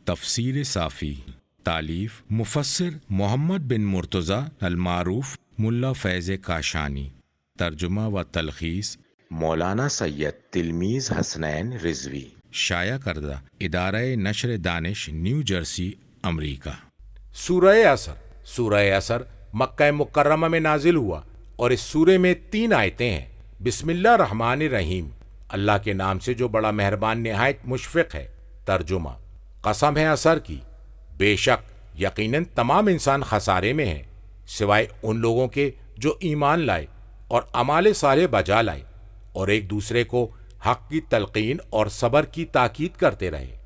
تفسیر صافی، تالیف مفسر محمد بن مرتضی المعروف ملا فیض کاشانی، ترجمہ و تلخیص مولانا سید تلمیذ حسنین رضوی، شائع کردہ ادارہ نشر دانش نیو جرسی امریکہ۔ سورہ عصر۔ سورہ عصر مکہ مکرمہ میں نازل ہوا اور اس سورے میں 3 آیتیں ہیں۔ بسم اللہ الرحمن الرحیم، اللہ کے نام سے جو بڑا مہربان نہایت مشفق ہے۔ ترجمہ، قسم ہے عصر کی، بے شک یقیناً تمام انسان خسارے میں ہیں سوائے ان لوگوں کے جو ایمان لائے اور اعمال صالح بجا لائے اور ایک دوسرے کو حق کی تلقین اور صبر کی تاکید کرتے رہے۔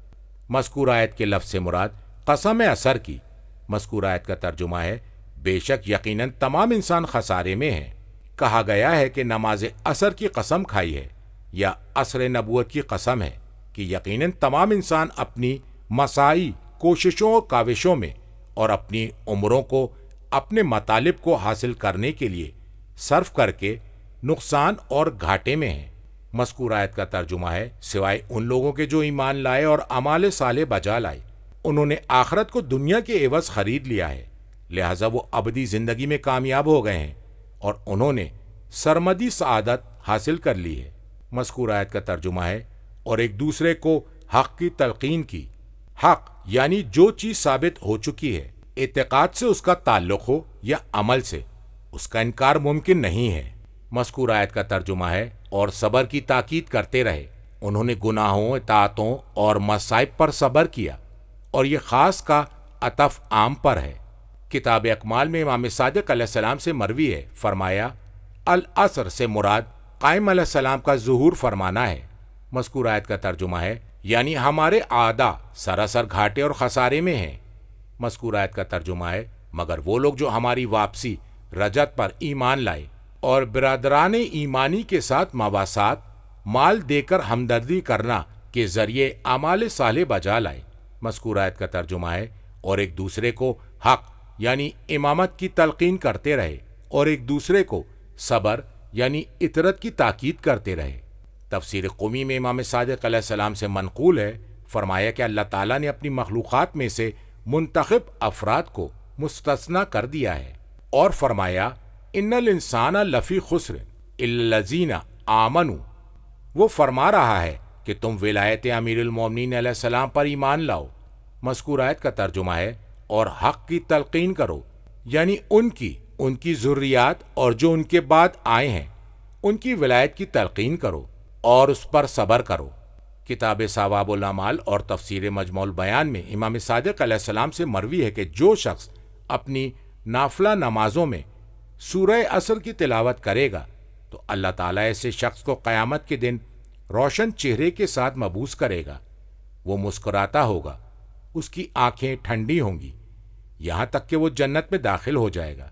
مذکور آیت کے لفظ سے مراد قسم عصر کی۔ مذکور آیت کا ترجمہ ہے بے شک یقیناً تمام انسان خسارے میں ہیں۔ کہا گیا ہے کہ نماز عصر کی قسم کھائی ہے یا عصر نبوت کی قسم ہے کہ یقیناً تمام انسان اپنی مساعی کوششوں اور کاوشوں میں اور اپنی عمروں کو اپنے مطالب کو حاصل کرنے کے لیے صرف کر کے نقصان اور گھاٹے میں ہیں۔ مذکور آیت کا ترجمہ ہے سوائے ان لوگوں کے جو ایمان لائے اور اعمال صالح بجا لائے، انہوں نے آخرت کو دنیا کے عوض خرید لیا ہے، لہذا وہ ابدی زندگی میں کامیاب ہو گئے ہیں اور انہوں نے سرمدی سعادت حاصل کر لی ہے۔ مذکور آیت کا ترجمہ ہے اور ایک دوسرے کو حق کی تلقین کی۔ حق یعنی جو چیز ثابت ہو چکی ہے، اعتقاد سے اس کا تعلق ہو یا عمل سے، اس کا انکار ممکن نہیں ہے۔ مذکور آیت کا ترجمہ ہے اور صبر کی تاکید کرتے رہے، انہوں نے گناہوں، اطاعتوں اور مصائب پر صبر کیا، اور یہ خاص کا عطف عام پر ہے۔ کتاب اکمال میں امام صادق علیہ السلام سے مروی ہے، فرمایا العصر سے مراد قائم علیہ السلام کا ظہور فرمانا ہے۔ مذکور آیت کا ترجمہ ہے یعنی ہمارے اعداء سراسر گھاٹے اور خسارے میں ہیں۔ مذکور آیت کا ترجمہ ہے مگر وہ لوگ جو ہماری واپسی رجت پر ایمان لائے اور برادران ایمانی کے ساتھ مواسات، مال دے کر ہمدردی کرنا کے ذریعے اعمال صالح بجا لائے۔ مذکور آیت کا ترجمہ ہے اور ایک دوسرے کو حق یعنی امامت کی تلقین کرتے رہے اور ایک دوسرے کو صبر یعنی اطرت کی تاکید کرتے رہے۔ تفسیر قمی میں امام صادق علیہ السلام سے منقول ہے، فرمایا کہ اللہ تعالیٰ نے اپنی مخلوقات میں سے منتخب افراد کو مستثنی کر دیا ہے اور فرمایا ان الانسان لفی خسر الا الذین آمنوا۔ وہ فرما رہا ہے کہ تم ولایت امیر المومنین علیہ السلام پر ایمان لاؤ۔ مذکور آیت کا ترجمہ ہے اور حق کی تلقین کرو، یعنی ان کی ذریات اور جو ان کے بعد آئے ہیں ان کی ولایت کی تلقین کرو اور اس پر صبر کرو۔ کتاب ثواب الاعمال اور تفسیر مجموع البیان میں امام صادق علیہ السلام سے مروی ہے کہ جو شخص اپنی نافلہ نمازوں میں سورہ عصر کی تلاوت کرے گا تو اللہ تعالیٰ ایسے شخص کو قیامت کے دن روشن چہرے کے ساتھ مبعوث کرے گا۔ وہ مسکراتا ہوگا، اس کی آنکھیں ٹھنڈی ہوں گی، یہاں تک کہ وہ جنت میں داخل ہو جائے گا۔